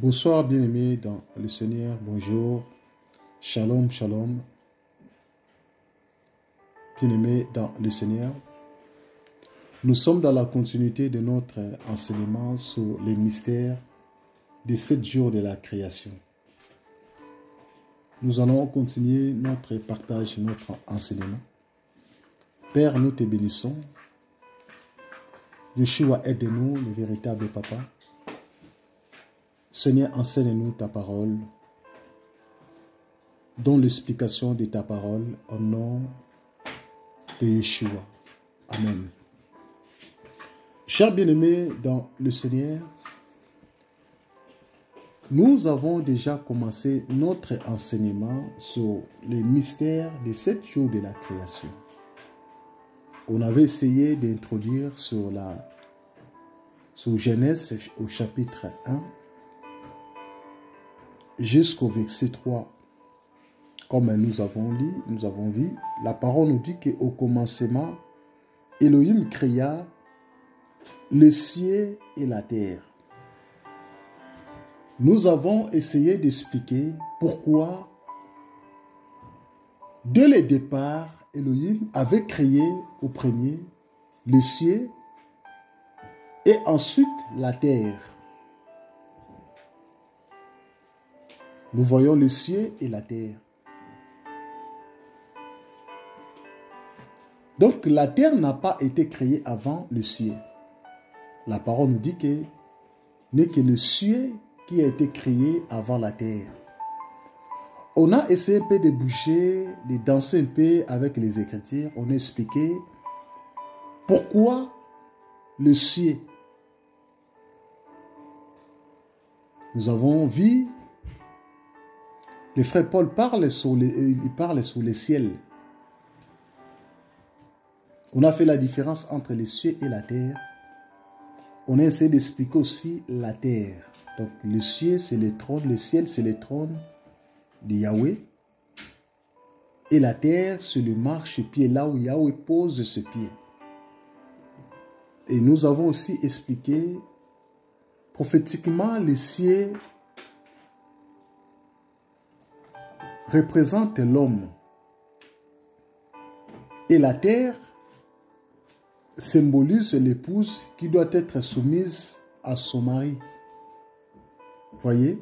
Bonsoir bien-aimés dans le Seigneur, bonjour, shalom, shalom, bien-aimés dans le Seigneur. Nous sommes dans la continuité de notre enseignement sur les mystères des 7 jours de la création. Nous allons continuer notre partage, notre enseignement. Père, nous te bénissons. Yeshua, aide-nous, le véritable Papa. Seigneur, enseigne-nous ta parole. Donne l'explication de ta parole au nom de Yeshua. Amen. Chers bien-aimés dans le Seigneur, nous avons déjà commencé notre enseignement sur les mystères des 7 jours de la création. On avait essayé d'introduire sur Genèse au chapitre 1 jusqu'au verset 3. Comme nous avons vu, la parole nous dit qu'au commencement, Elohim créa le ciel et la terre. Nous avons essayé d'expliquer pourquoi, dès le départ, Elohim avait créé au premier le ciel et ensuite la terre. Nous voyons le ciel et la terre. Donc la terre n'a pas été créée avant le ciel. La parole nous dit que n'est que le ciel qui a été créé avant la terre. On a essayé un peu de bouger, de danser un peu avec les Écritures. On a expliqué pourquoi le ciel. Nous avons vu, le frère Paul parle sur le ciel. On a fait la différence entre les cieux et la terre. On a essayé d'expliquer aussi la terre. Donc le ciel, c'est le trône, le ciel, c'est le trône de Yahweh. Et la terre, c'est le marchepied, là où Yahweh pose ce pied. Et nous avons aussi expliqué prophétiquement le ciel représente l'homme. Et la terre symbolise l'épouse qui doit être soumise à son mari. Voyez?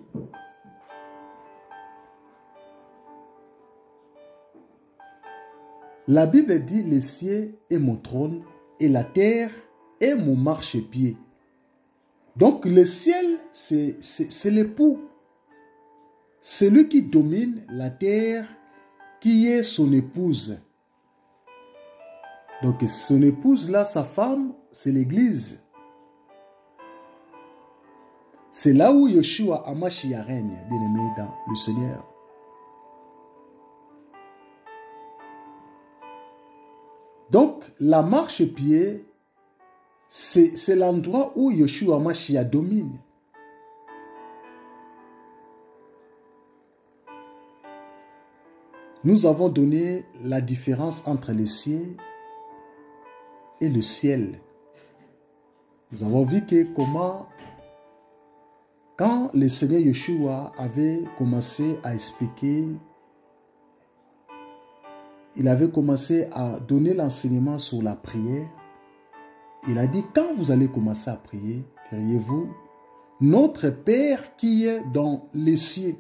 La Bible dit: le ciel est mon trône et la terre est mon marchepied. Donc le ciel, c'est l'époux. C'est lui qui domine la terre, qui est son épouse. Donc son épouse là, sa femme, c'est l'église. C'est là où Yeshua Hamashiach règne, bien-aimé dans le Seigneur. Donc la marchepied, c'est l'endroit où Yeshua Hamashiach domine. Nous avons donné la différence entre le ciel et le ciel. Nous avons vu que comment, quand le Seigneur Yeshua avait commencé à expliquer, il avait commencé à donner l'enseignement sur la prière. Il a dit: quand vous allez commencer à prier, priez-vous, notre Père qui est dans les cieux.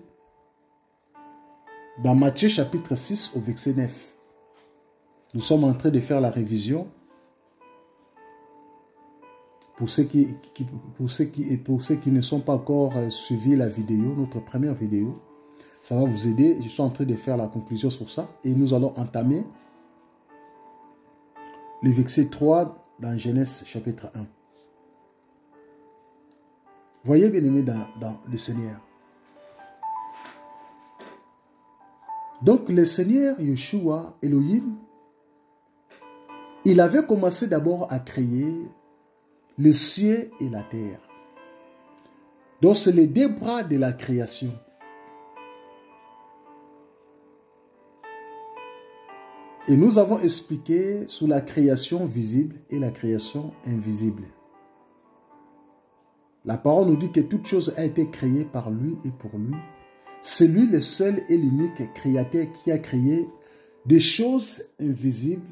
Dans Matthieu chapitre 6 au verset 9. Nous sommes en train de faire la révision. Pour ceux qui ne sont pas encore suivi la vidéo, notre première vidéo, ça va vous aider. Je suis en train de faire la conclusion sur ça. Et nous allons entamer le verset 3 dans Genèse chapitre 1. Voyez, bien-aimés dans le Seigneur. Donc le Seigneur Yeshua, Elohim, il avait commencé d'abord à créer le ciel et la terre. Donc c'est les 2 bras de la création. Et nous avons expliqué sur la création visible et la création invisible. La parole nous dit que toute chose a été créée par lui et pour lui. C'est lui le seul et l'unique créateur qui a créé des choses invisibles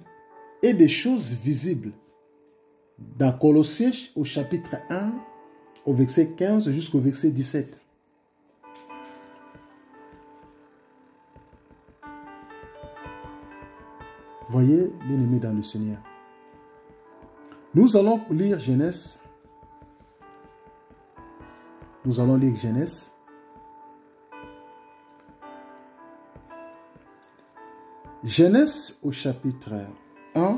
et des choses visibles. Dans Colossiens au chapitre 1, au verset 15 jusqu'au verset 17. Voyez, bien-aimés dans le Seigneur. Nous allons lire Genèse. Nous allons lire Genèse. Genèse au chapitre 1.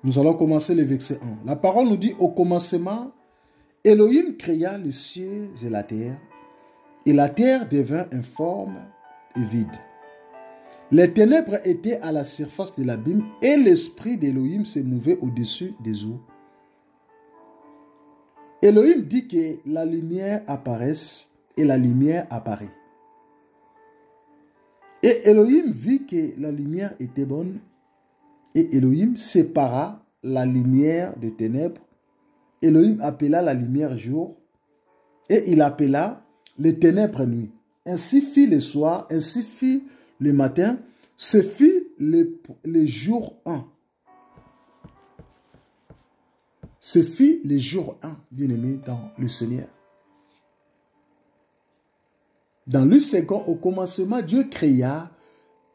Nous allons commencer le verset 1. La parole nous dit, au commencement, Elohim créa les cieux et la terre devint informe et vide. Les ténèbres étaient à la surface de l'abîme et l'esprit d'Elohim se mouvait au-dessus des eaux. Elohim dit que la lumière apparaisse et la lumière apparaît. Et Elohim vit que la lumière était bonne et Elohim sépara la lumière des ténèbres. Elohim appela la lumière jour et il appela les ténèbres nuit. Ainsi fit le soir, ainsi fit le matin, ce fut le jour 1. Ce fut le jour 1, bien-aimé dans le Seigneur. Dans le second, au commencement, Dieu créa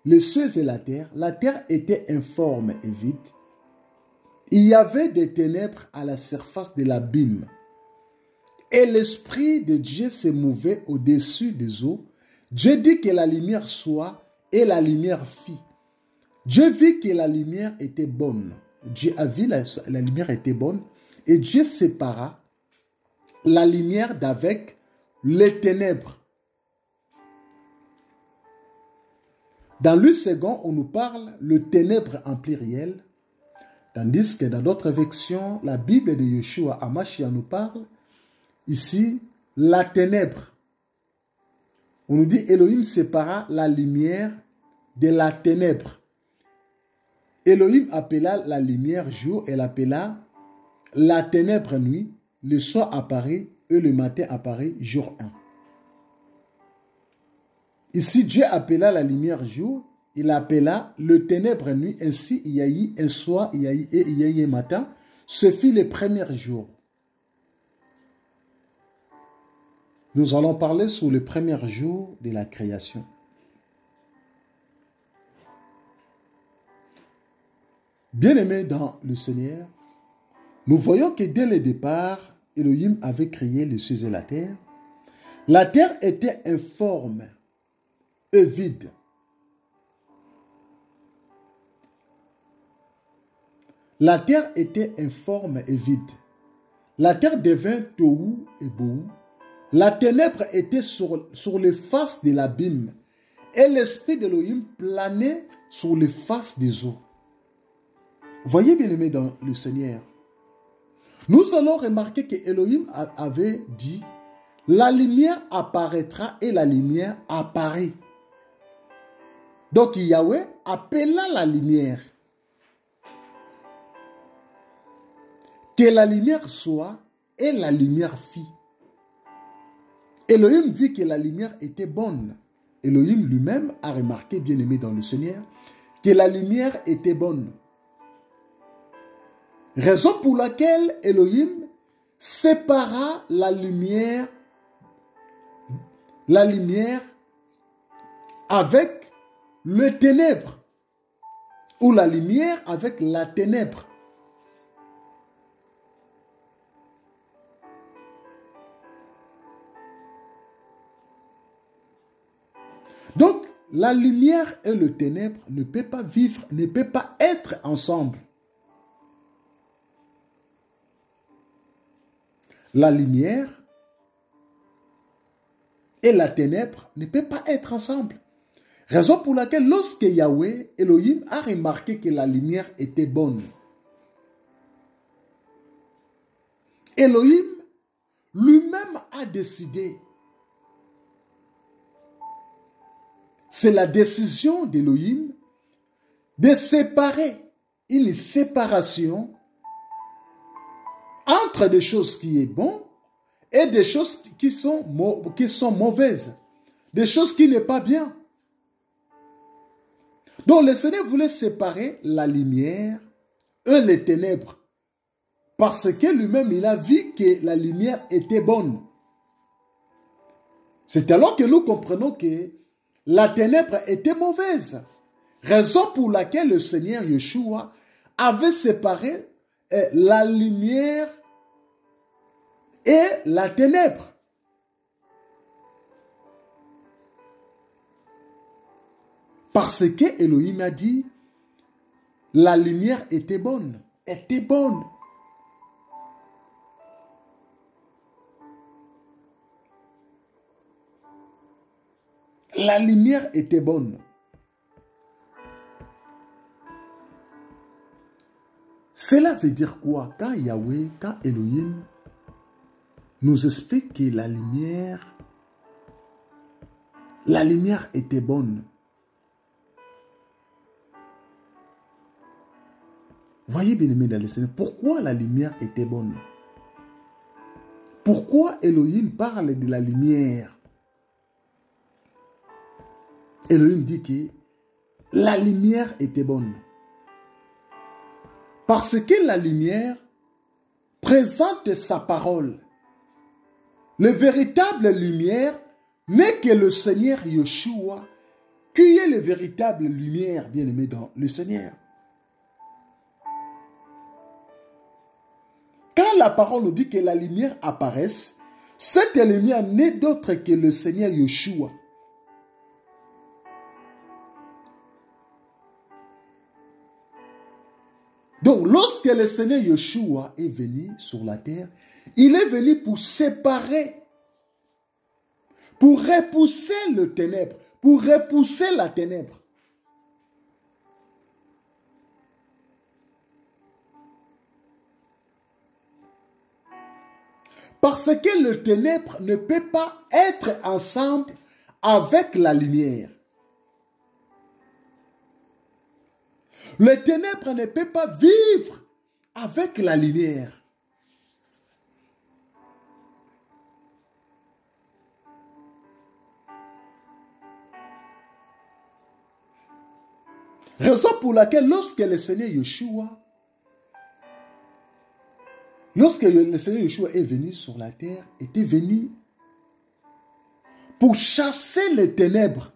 les cieux et la terre. La terre était informe et vide. Il y avait des ténèbres à la surface de l'abîme. Et l'Esprit de Dieu se mouvait au-dessus des eaux. Dieu dit que la lumière soit et la lumière fit. Dieu vit que la lumière était bonne. Dieu a vu la lumière était bonne. Et Dieu sépara la lumière d'avec les ténèbres. Dans le second, on nous parle le ténèbre en pluriel. Tandis que dans d'autres versions, la Bible de Yeshua Hamashia nous parle ici la ténèbre. On nous dit Elohim sépara la lumière de la ténèbre. Elohim appela la lumière jour et l'appela la ténèbre nuit. Le soir apparaît et le matin apparaît jour 1. Ici, Dieu appela la lumière jour, il appela le ténèbre nuit. Ainsi, il y a eu un soir, il y a eu un matin. Ce fut le premier jour. Nous allons parler sur le premier jour de la création. Bien-aimés dans le Seigneur, nous voyons que dès le départ, Elohim avait créé les cieux et la terre. La terre était informe et vide. La terre était informe et vide. La terre devint tohu et bohu. La ténèbre était sur les faces de l'abîme et l'esprit d'Elohim planait sur les faces des eaux. Voyez bien aimé dans le Seigneur. Nous allons remarquer que Elohim avait dit, la lumière apparaîtra et la lumière apparaît. Donc Yahweh appela la lumière. Que la lumière soit et la lumière fit. Elohim vit que la lumière était bonne. Elohim lui-même a remarqué, bien aimé dans le Seigneur, que la lumière était bonne. Raison pour laquelle Elohim sépara la lumière avec le ténèbre, ou la lumière avec la ténèbre. Donc, la lumière et le ténèbre ne peuvent pas vivre, ne peuvent pas être ensemble. La lumière et la ténèbre ne peuvent pas être ensemble. Raison pour laquelle lorsque Yahweh, Elohim, a remarqué que la lumière était bonne, Elohim lui-même a décidé. C'est la décision d'Elohim de séparer, une séparation entre des choses qui est bon et des choses qui sont mauvaises, des choses qui n'est pas bien. Donc le Seigneur voulait séparer la lumière et les ténèbres parce que lui-même il a vu que la lumière était bonne. C'est alors que nous comprenons que la ténèbre était mauvaise. Raison pour laquelle le Seigneur Yeshua avait séparé la lumière et la ténèbre. Parce que Elohim a dit, la lumière était bonne, était bonne. La lumière était bonne. Cela veut dire quoi? Quand Yahweh, quand Elohim nous explique que la lumière était bonne. Voyez bien aimé dans le Seigneur, pourquoi la lumière était bonne? Pourquoi Elohim parle de la lumière? Elohim dit que la lumière était bonne. Parce que la lumière présente sa parole. La véritable lumière n'est que le Seigneur Yeshua, qui est la véritable lumière, bien aimé dans le Seigneur. Quand la parole nous dit que la lumière apparaisse, cette lumière n'est d'autre que le Seigneur Yeshua. Donc, lorsque le Seigneur Yeshua est venu sur la terre, il est venu pour séparer, pour repousser le ténèbre, pour repousser la ténèbre. Parce que le ténèbre ne peut pas être ensemble avec la lumière. Le ténèbre ne peut pas vivre avec la lumière. Raison pour laquelle lorsque le Seigneur Yeshua est venu sur la terre, était venu pour chasser les ténèbres,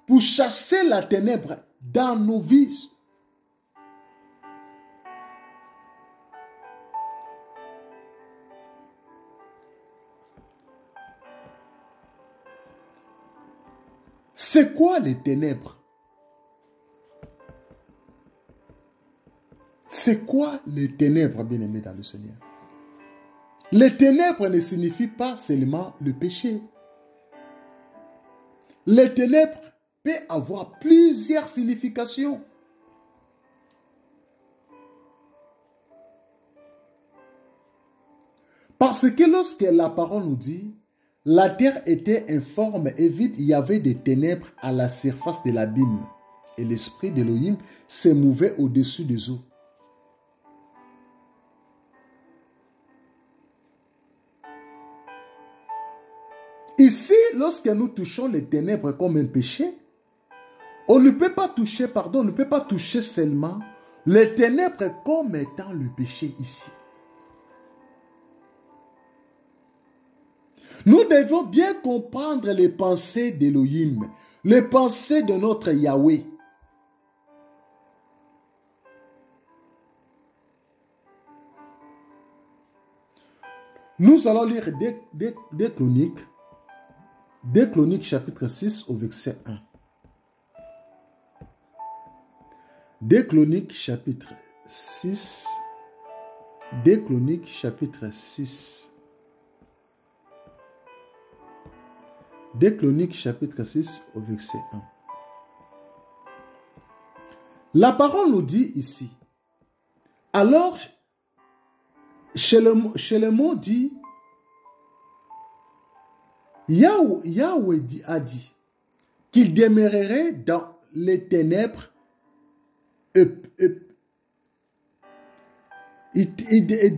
pour chasser la ténèbre dans nos vies. C'est quoi les ténèbres? C'est quoi les ténèbres, bien-aimés dans le Seigneur? Les ténèbres ne signifient pas seulement le péché. Les ténèbres peuvent avoir plusieurs significations. Parce que lorsque la parole nous dit, la terre était informe et vide, il y avait des ténèbres à la surface de l'abîme. Et l'esprit d'Elohim se mouvait au-dessus des eaux. Ici, lorsque nous touchons les ténèbres comme un péché, on ne peut pas toucher seulement les ténèbres comme étant le péché ici. Nous devons bien comprendre les pensées d'Elohim, les pensées de notre Yahweh. Nous allons lire Deux Chroniques chapitre 6 au verset 1. Deux Chroniques chapitre 6. Deux Chroniques chapitre 6. Deux Chroniques chapitre 6 au verset 1. La parole nous dit ici. Alors, chez le mot dit, Yahweh a dit qu'il demeurerait dans les ténèbres. il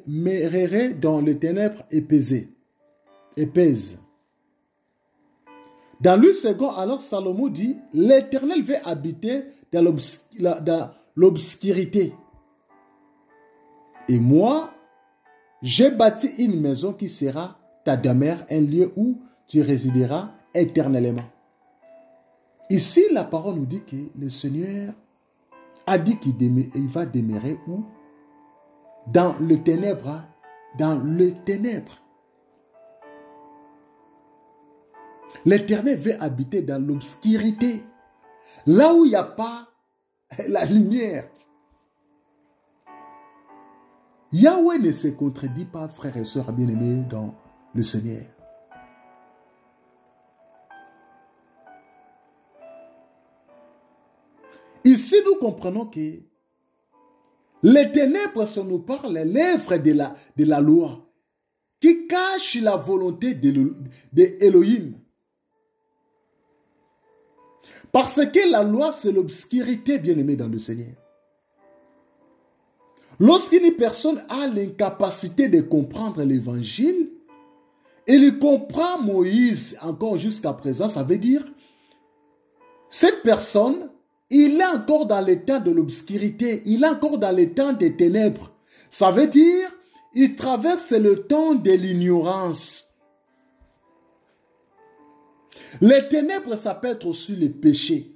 demeurerait dans les ténèbres épaisées. Dans le second, alors Salomon dit, l'Éternel veut habiter dans l'obscurité. Et moi, j'ai bâti une maison qui sera ta demeure, un lieu où tu résideras éternellement. Ici, la parole nous dit que le Seigneur a dit qu'il va demeurer où? Dans le ténèbre. Dans le ténèbre. L'Éternel veut habiter dans l'obscurité. Là où il n'y a pas la lumière. Yahweh ne se contredit pas, frères et sœurs bien-aimés, dans le Seigneur. Ici, nous comprenons que les ténèbres, ça nous parle, l'œuvre de la loi, qui cache la volonté d'Élohim. Parce que la loi, c'est l'obscurité, bien-aimé dans le Seigneur. Lorsqu'une personne a l'incapacité de comprendre l'évangile, il comprend Moïse encore jusqu'à présent, ça veut dire, cette personne, il est encore dans le temps de l'obscurité, il est encore dans le temps des ténèbres. Ça veut dire, il traverse le temps de l'ignorance. Les ténèbres, ça peut être aussi le péché.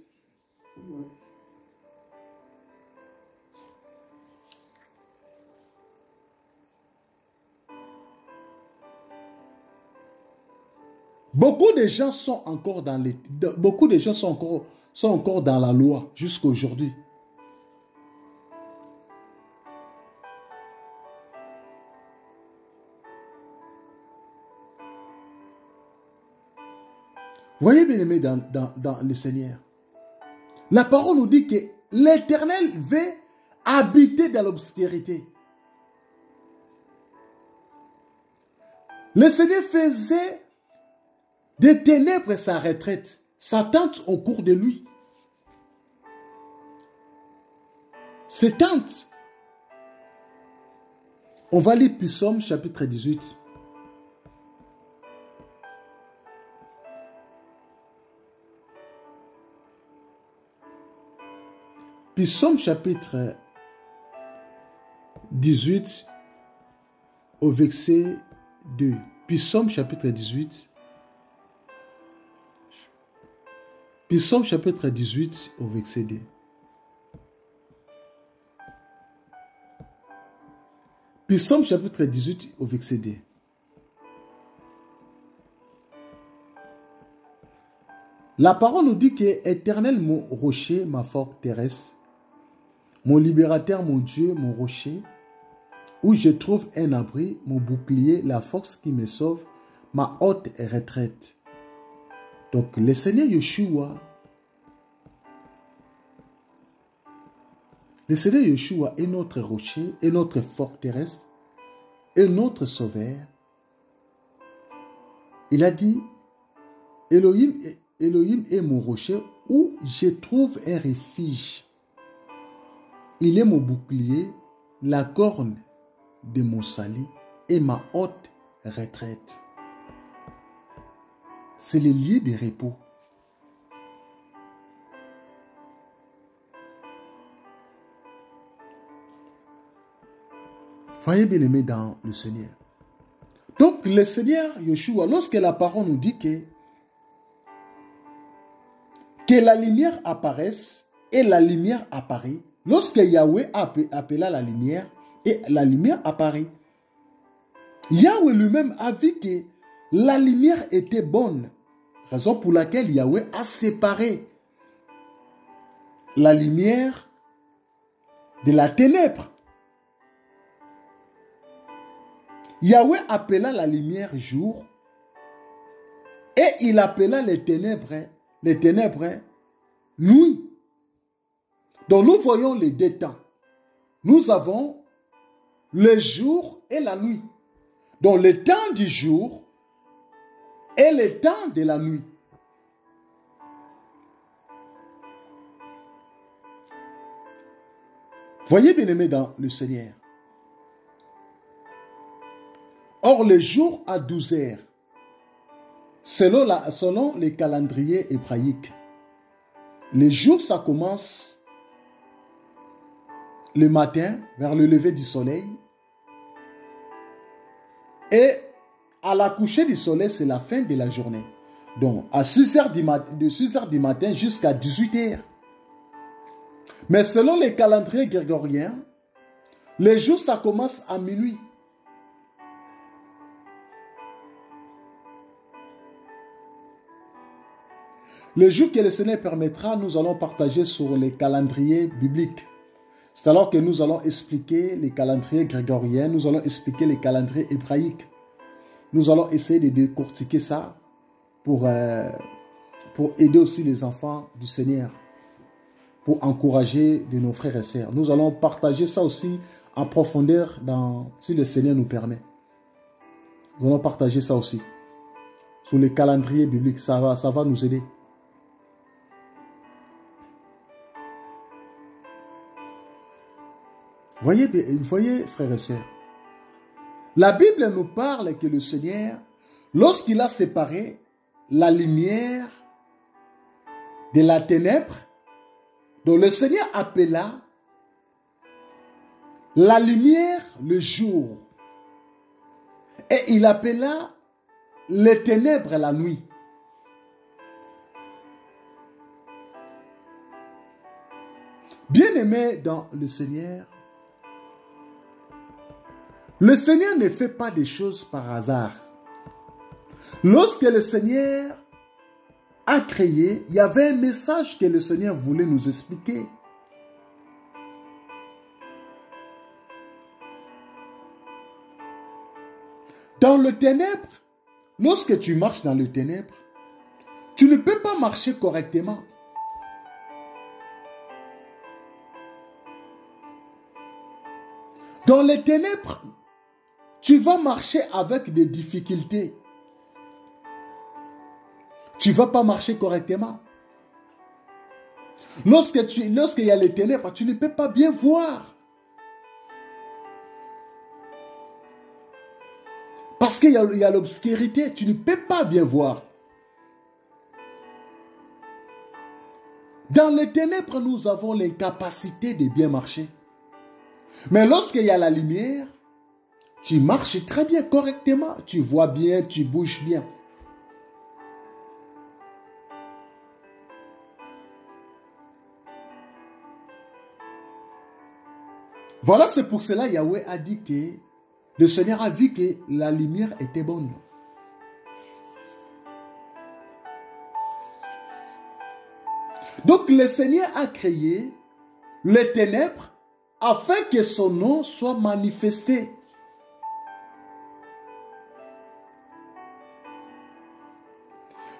Beaucoup de gens sont encore dans dans la loi jusqu'à aujourd'hui. Voyez bien aimé dans le Seigneur. La parole nous dit que l'Éternel veut habiter dans l'obscurité. Le Seigneur faisait des ténèbres sa retraite, sa tente au cours de lui. Ces tentes. On va lire Psaume chapitre 18. Psaume chapitre 18 au verset 2. Psaume chapitre 18. Psaume chapitre 18 au verset 2. Psaume chapitre 18 au verset 2. La parole nous dit que Éternel, mon rocher, ma forteresse, mon libérateur, mon Dieu, mon rocher, où je trouve un abri, mon bouclier, la force qui me sauve, ma haute retraite. Donc le Seigneur Yeshua, est notre rocher, est notre forteresse, est notre sauveur. Il a dit, Elohim est mon rocher où je trouve un refuge. Il est mon bouclier, la corne de mon salut et ma haute retraite. C'est le lieu de repos. Voyez bien aimé dans le Seigneur. Donc le Seigneur Yeshua, lorsque la parole nous dit que la lumière apparaisse et la lumière apparaît, lorsque Yahweh appela la lumière et la lumière apparaît, Yahweh lui-même a vu que la lumière était bonne, raison pour laquelle Yahweh a séparé la lumière de la ténèbre. Yahweh appela la lumière jour et il appela les ténèbres nuit. Donc nous voyons les deux temps. Nous avons le jour et la nuit. Donc le temps du jour et le temps de la nuit. Voyez, bien-aimés dans le Seigneur. Or, le jour à 12 heures, selon les calendriers hébraïques, les jours, ça commence le matin, vers le lever du soleil. Et à la coucher du soleil, c'est la fin de la journée. Donc, à 6 heures de 6 heures du matin jusqu'à 18 heures. Mais selon les calendriers grégoriens, les jours, ça commence à minuit. Le jour que le Seigneur permettra, nous allons partager sur les calendriers bibliques. C'est alors que nous allons expliquer les calendriers grégoriens, nous allons expliquer les calendriers hébraïques. Nous allons essayer de décortiquer ça pour aider aussi les enfants du Seigneur, pour encourager de nos frères et sœurs. Nous allons partager ça aussi en profondeur si le Seigneur nous permet. Nous allons partager ça aussi sur les calendriers bibliques. Ça va nous aider. Voyez, frères et sœurs, la Bible nous parle que le Seigneur, lorsqu'il a séparé la lumière de la ténèbre, donc le Seigneur appela la lumière le jour et il appela les ténèbres la nuit. Bien-aimés dans le Seigneur ne fait pas des choses par hasard. Lorsque le Seigneur a créé, il y avait un message que le Seigneur voulait nous expliquer. Dans le ténèbre, lorsque tu marches dans le ténèbre, tu ne peux pas marcher correctement. Dans les ténèbres, tu vas marcher avec des difficultés. Tu ne vas pas marcher correctement. Lorsqu'il y a les ténèbres, tu ne peux pas bien voir. Parce qu'il y a l'obscurité, tu ne peux pas bien voir. Dans les ténèbres, nous avons l'incapacité de bien marcher. Mais lorsqu'il y a la lumière, tu marches très bien, correctement. Tu vois bien, tu bouges bien. Voilà, c'est pour cela Yahweh a dit que le Seigneur a vu que la lumière était bonne. Donc le Seigneur a créé les ténèbres afin que son nom soit manifesté.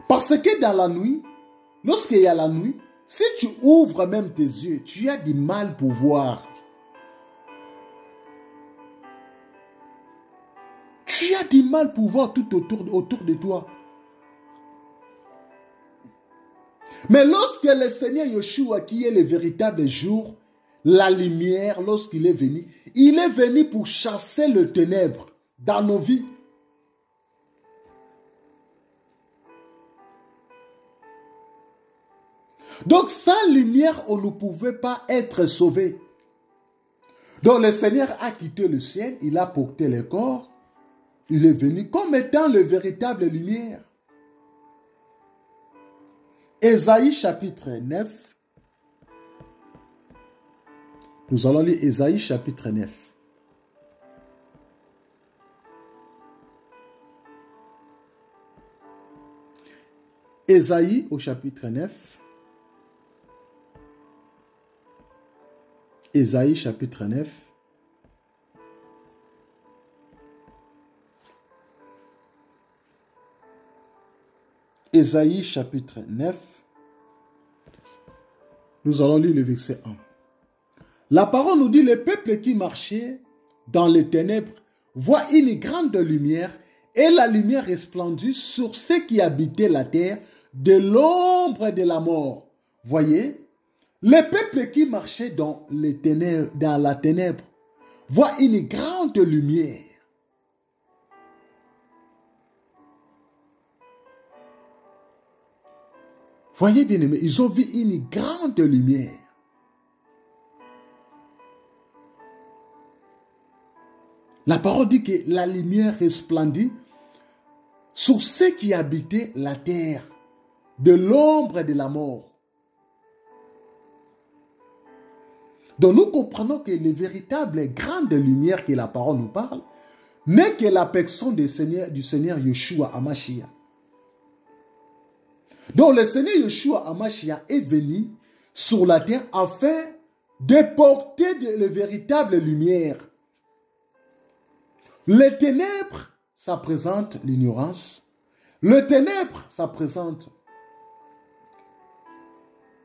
Parce que dans la nuit, lorsqu'il y a la nuit, si tu ouvres même tes yeux, tu as du mal pour voir. Tu as du mal pour voir tout autour de toi. Mais lorsque le Seigneur Yeshua, qui est le véritable jour, la lumière, lorsqu'il est venu pour chasser le ténèbre dans nos vies. Donc, sans lumière, on ne pouvait pas être sauvé. Donc, le Seigneur a quitté le ciel, il a porté le corps, il est venu comme étant le véritable lumière. Ésaïe chapitre 9. Nous allons lire Ésaïe chapitre 9. Ésaïe au chapitre 9. Ésaïe chapitre 9. Ésaïe chapitre 9. Nous allons lire le verset 1. La parole nous dit, le peuple qui marchait dans les ténèbres voit une grande lumière et la lumière resplendit sur ceux qui habitaient la terre de l'ombre de la mort. Voyez, Les peuples qui marchaient dans la ténèbre voient une grande lumière. Voyez bien aimé, ils ont vu une grande lumière. La parole dit que la lumière resplendit sur ceux qui habitaient la terre, de l'ombre de la mort. Donc nous comprenons que les véritables grandes lumières que la parole nous parle n'est que la personne du Seigneur Yeshua HaMashiach. Donc le Seigneur Yeshua HaMashiach est venu sur la terre afin de porter les véritables lumières. Les ténèbres, ça présente l'ignorance. Le ténèbre, ça présente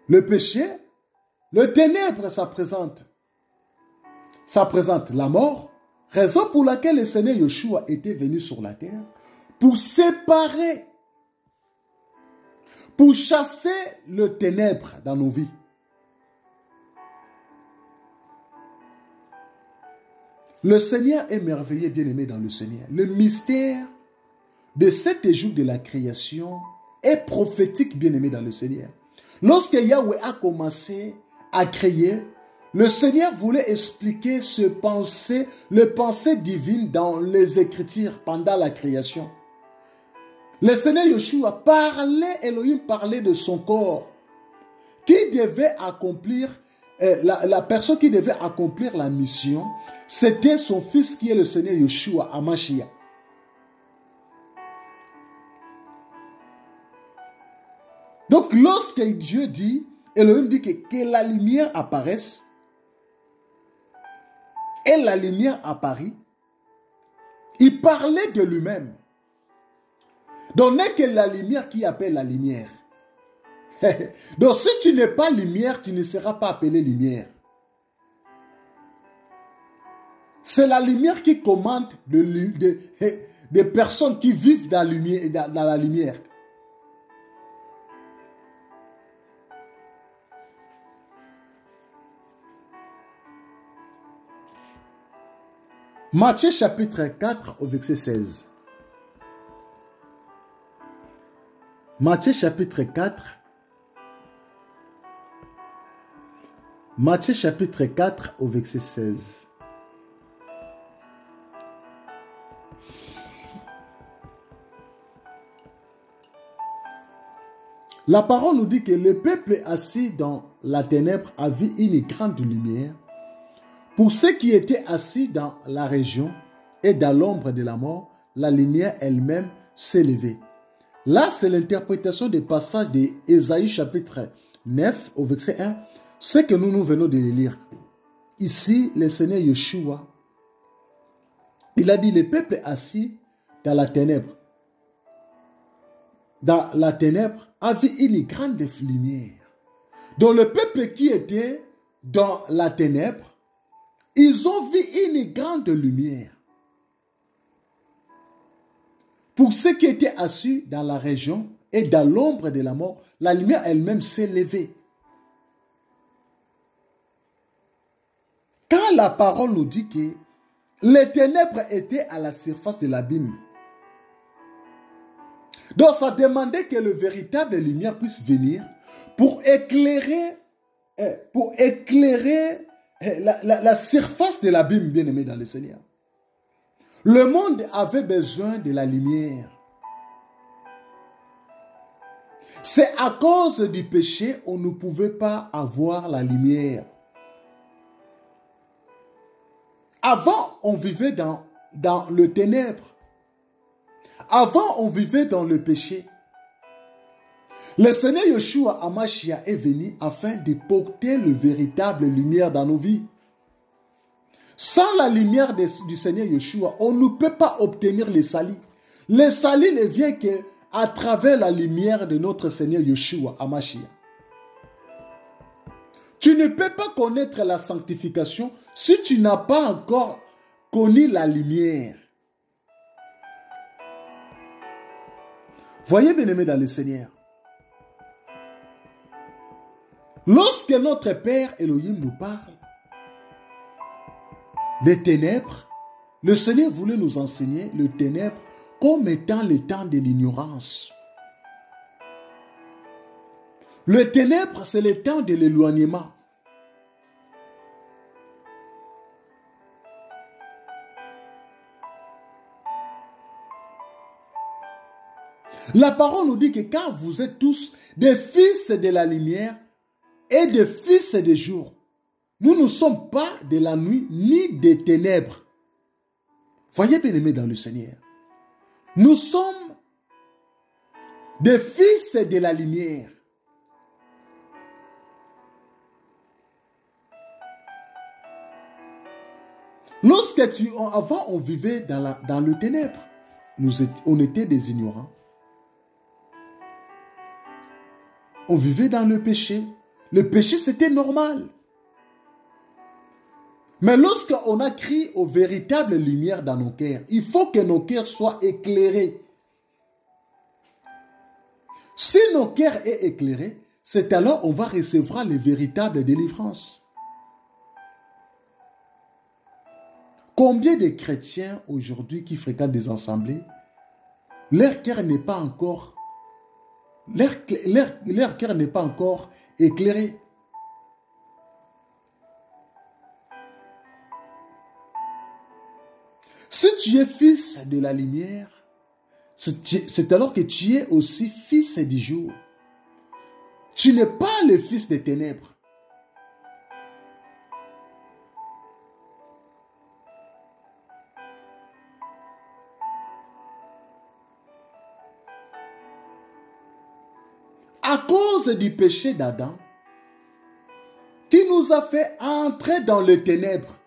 le péché. Le ténèbre, ça présente la mort. Raison pour laquelle le Seigneur Yeshua était venu sur la terre pour séparer, pour chasser le ténèbre dans nos vies. Le Seigneur est merveilleux, bien-aimé dans le Seigneur. Le mystère de 7 jours de la création est prophétique, bien-aimé dans le Seigneur. Lorsque Yahweh a commencé à créer, le Seigneur voulait expliquer le pensée divine dans les Écritures pendant la création. Le Seigneur Yeshua Elohim parlait de son corps qui devait accomplir, la personne qui devait accomplir la mission, c'était son fils qui est le Seigneur Yeshua HaMashiach. Donc lorsque Dieu dit, Elohim dit que la lumière apparaisse, et la lumière apparut, il parlait de lui-même. Donc n'est que la lumière qui appelle la lumière. Donc si tu n'es pas lumière, tu ne seras pas appelé lumière. C'est la lumière qui commande des personnes qui vivent dans la lumière. Matthieu chapitre 4 au verset 16. Matthieu chapitre 4. Matthieu chapitre 4 au verset 16. La parole nous dit que le peuple assis dans la ténèbre a vu une grande lumière. Pour ceux qui étaient assis dans la région et dans l'ombre de la mort, la lumière elle-même s'est levée. Là, c'est l'interprétation des passages d'Ésaïe chapitre 9 au verset 1, ce que nous venons de lire. Ici, le Seigneur Yeshua, il a dit, le peuple assis dans la ténèbre, a vu une grande lumière. Donc le peuple qui était dans la ténèbre, ils ont vu une grande lumière. Pour ceux qui étaient assis dans la région et dans l'ombre de la mort, la lumière elle-même s'est levée. Quand la parole nous dit que les ténèbres étaient à la surface de l'abîme, donc ça demandait que le véritable lumière puisse venir pour éclairer la surface de l'abîme, bien-aimé dans le Seigneur. Le monde avait besoin de la lumière. C'est à cause du péché qu'on ne pouvait pas avoir la lumière. Avant, on vivait dans le ténèbre. Avant, on vivait dans le péché. Le Seigneur Yeshua HaMashiach est venu afin de porter la véritable lumière dans nos vies. Sans la lumière du Seigneur Yeshua, on ne peut pas obtenir le salut. Le salut ne vient qu'à travers la lumière de notre Seigneur Yeshua HaMashiach. Tu ne peux pas connaître la sanctification si tu n'as pas encore connu la lumière. Voyez, bien-aimés dans le Seigneur. Lorsque notre Père Elohim nous parle des ténèbres, le Seigneur voulait nous enseigner le ténèbre comme étant le temps de l'ignorance. Le ténèbre, c'est le temps de l'éloignement. La parole nous dit que car vous êtes tous des fils de la lumière et des fils du jour, nous ne sommes pas de la nuit ni des ténèbres. Voyez bien aimés dans le Seigneur. Nous sommes des fils de la lumière. Lorsque avant on vivait dans le ténèbre, on était des ignorants. On vivait dans le péché. Le péché, c'était normal. Mais lorsqu'on a crié aux véritables lumières dans nos cœurs, il faut que nos cœurs soient éclairés. Si nos cœurs sont éclairés, c'est alors qu'on va recevoir les véritables délivrances. Combien de chrétiens aujourd'hui qui fréquentent des assemblées, leur cœur n'est pas encore leur cœur n'est pas encore éclairé. Si tu es fils de la lumière, c'est alors que tu es aussi fils du jour. Tu n'es pas le fils des ténèbres. À cause du péché d'Adam, qui nous a fait entrer dans les ténèbres.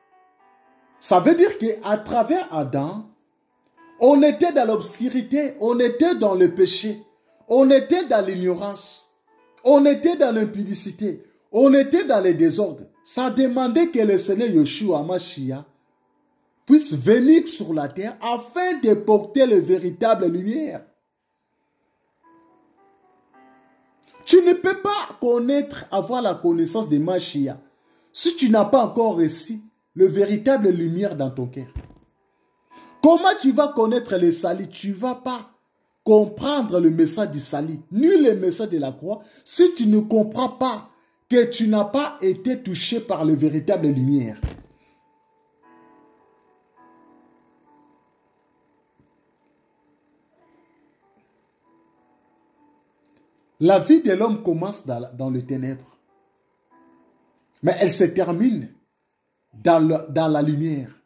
Ça veut dire qu'à travers Adam, on était dans l'obscurité, on était dans le péché, on était dans l'ignorance, on était dans l'impudicité, on était dans les désordres. Ça demandait que le Seigneur Yeshua Mashiach puisse venir sur la terre afin de porter la véritable lumière. Tu ne peux pas avoir la connaissance de Mashiach si tu n'as pas encore reçu le véritable lumière dans ton cœur. Comment tu vas connaître le salut? Tu ne vas pas comprendre le message du salut, ni le message de la croix, si tu ne comprends pas que tu n'as pas été touché par le véritable lumière. La vie de l'homme commence dans les ténèbres, mais elle se termine dans la lumière.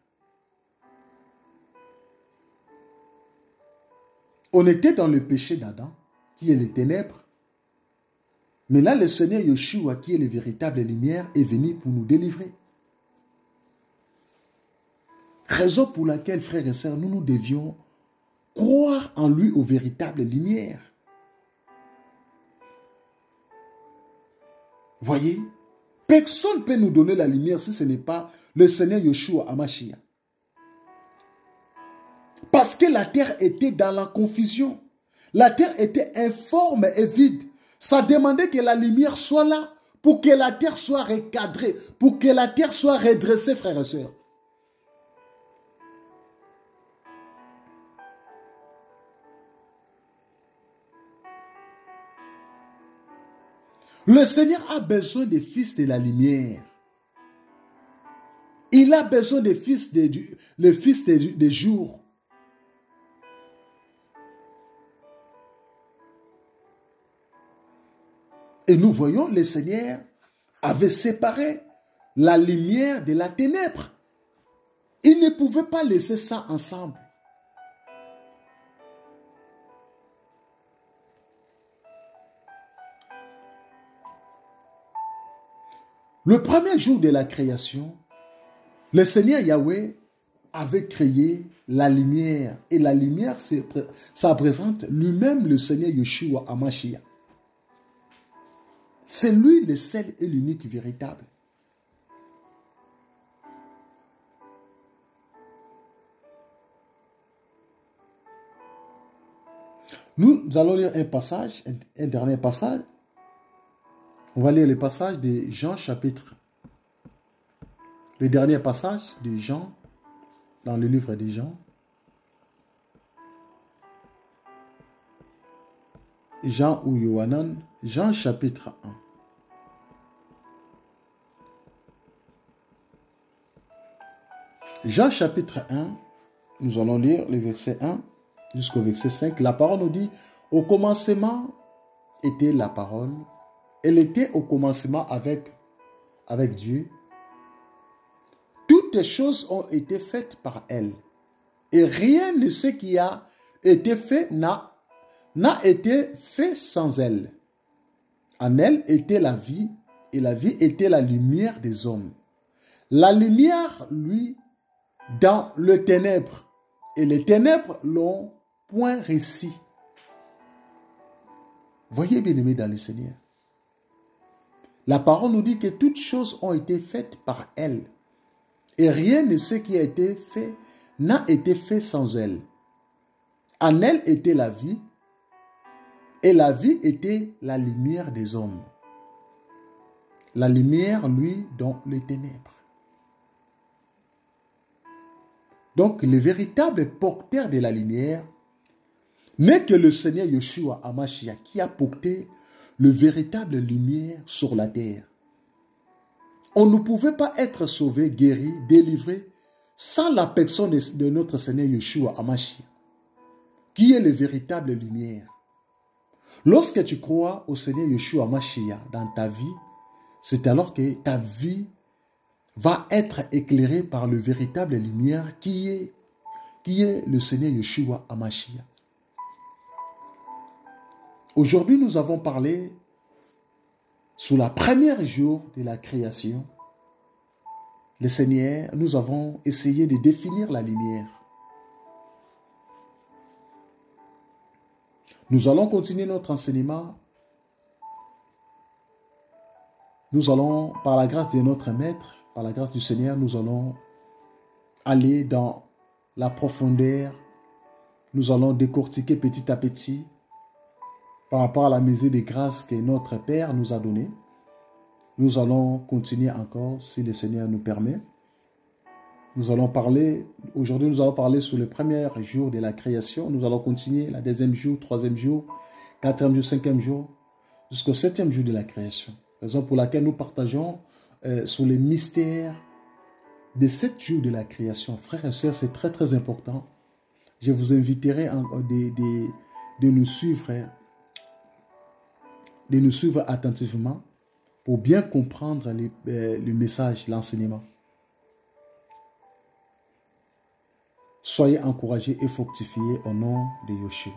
On était dans le péché d'Adam, qui est les ténèbres, mais là le Seigneur Yeshua, qui est le véritable lumière, est venu pour nous délivrer. Raison pour laquelle, frères et sœurs, nous devions croire en lui aux véritables lumières. Voyez, personne ne peut nous donner la lumière si ce n'est pas le Seigneur Yeshua HaMashiach. Parce que la terre était dans la confusion. La terre était informe et vide. Ça demandait que la lumière soit là pour que la terre soit recadrée, pour que la terre soit redressée, frères et sœurs. Le Seigneur a besoin des fils de la lumière. Il a besoin des fils des jours. Et nous voyons, le Seigneur avait séparé la lumière de la ténèbre. Il ne pouvait pas laisser ça ensemble. Le premier jour de la création, le Seigneur Yahweh avait créé la lumière. Et la lumière, ça représente lui-même le Seigneur Yeshua HaMashiach. C'est lui le seul et l'unique véritable. Nous allons lire un passage, un dernier passage. On va lire le passage de Jean chapitre. Le dernier passage de Jean dans le livre de Jean. Jean ou Yohanan, Jean chapitre 1. Jean chapitre 1, nous allons lire le verset 1 jusqu'au verset 5. La parole nous dit, au commencement était la parole. Elle était au commencement avec Dieu. Toutes les choses ont été faites par elle. Et rien de ce qui a été fait n'a été fait sans elle. En elle était la vie, et la vie était la lumière des hommes. La lumière, lui, dans le ténèbre, et les ténèbres l'ont point réussi. Voyez, bien-aimés dans le Seigneur. La parole nous dit que toutes choses ont été faites par elle. Et rien de ce qui a été fait n'a été fait sans elle. En elle était la vie, et la vie était la lumière des hommes. La lumière, lui, dans les ténèbres. Donc, le véritable porteur de la lumière n'est que le Seigneur Yeshua HaMashiach qui a porté le véritable lumière sur la terre. On ne pouvait pas être sauvé, guéri, délivré sans la personne de notre Seigneur Yeshua HaMashiach, qui est le véritable lumière. Lorsque tu crois au Seigneur Yeshua HaMashiach dans ta vie, c'est alors que ta vie va être éclairée par le véritable lumière qui est le Seigneur Yeshua HaMashiach. Aujourd'hui, nous avons parlé sous la première jour de la création. Le Seigneur, nous avons essayé de définir la lumière. Nous allons continuer notre enseignement. Nous allons, par la grâce de notre Maître, par la grâce du Seigneur, nous allons aller dans la profondeur. Nous allons décortiquer petit à petit par rapport à la mesure des grâces que notre Père nous a données. Nous allons continuer encore, si le Seigneur nous permet. Nous allons parler, aujourd'hui nous allons parler sur le premier jour de la création. Nous allons continuer le deuxième jour, troisième jour, quatrième jour, cinquième jour, jusqu'au septième jour de la création. Raison pour laquelle nous partageons sur les mystères des 7 jours de la création. Frères et sœurs, c'est très très important. Je vous inviterai de nous suivre attentivement pour bien comprendre le message, l'enseignement. Soyez encouragés et fortifiés au nom de Yeshua.